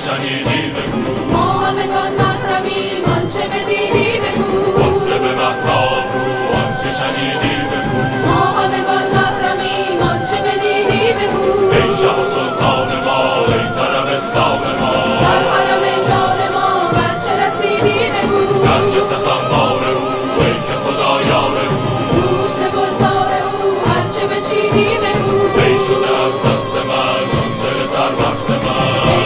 شنیدی بگو، ما همگان محرمیم آنچه بدیدی بگو. مطرب مهتاب رو آنچه شنیدی بگو، ما همگان محرمیم آنچه بدیدی بگو. ای شه و سلطان ما، ای طربستان ما، در حرم جان ما برچه رسیدی بگو. نرگس خمار او ای که خدا یار او، دوست گلزار او هرچه بچیدی بگو. ای شده از دست من چون دل سرمست من،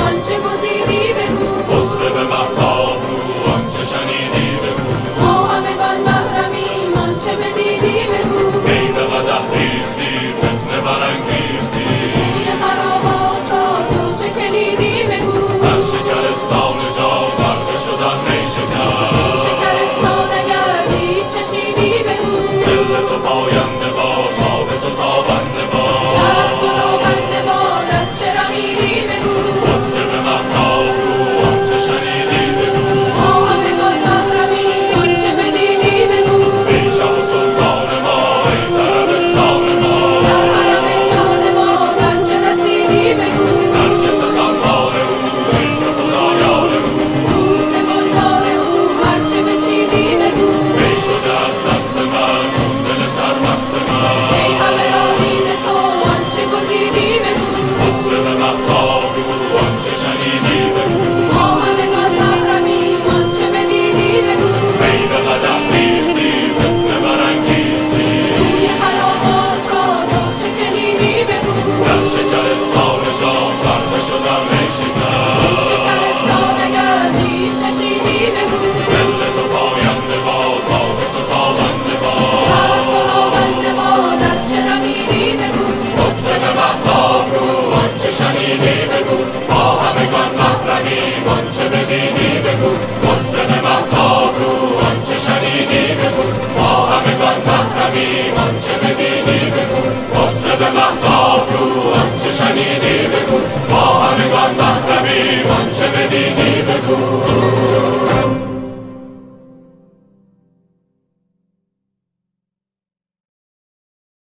آنچه گزیدی بگو. مطرب مهتاب رو آنچه شنیدی بگو، ما همگان محرمیم آنچه بدیدی بگو. ای به قدح ریختی فتنه برانگیختی، بوی خرابات را تو چه کلیدی بگو. در شکرستان جان غرقه شدن نیشکر، این شکرستان اگر هیچ چشیدی بگو. ذل تو پاینده باد، تاب تو تابنده باد، چرخ تو تابنده باد، از چه رمیدی بگو. مطرب مهتاب رو آنچه شنیدی بگو، ما همگان محرمیم آنچه بدیدی بگو. ای شه و سلطان ما، ای طربستان ما، در حرم جان ما برچه رسیدی بگو. نرگس خمار او ای که خدا یار او، دوست گلزار او هرچه بچیدی بگو. ای شده از دست من چون دل سرمست من، ای همه را دید تو آنچه گزیدی بگو. مطرب مهتاب رو آنچه شنیدی بگو، ما همگان محرمیم آنچه بدیدی بگو. ای به قدح ریختی فتنه برانگیختی، بوی خرابات را تو چه کلیدی بگو. در شکرستان جان غرقه شدم نیشکر، این شکرستان اگر هیچ چشیدی بگو. ذل تو پاینده باد، تاب تو تابنده باد، چرخ تو تابنده باد، از چه رمیدی بگو. مطرب مهتاب رو آنچه شنیدی بگو، ما همگان محرمیم آنچه بدیدی بگو. مطرب مهتاب رو آنچه شنیدی بگو، ما همگان محرمیم آنچه بدیدی بگو. مطرب مهتاب رو آنچه شنیدی بگو، ما همگان محرمیم آنچه بدیدی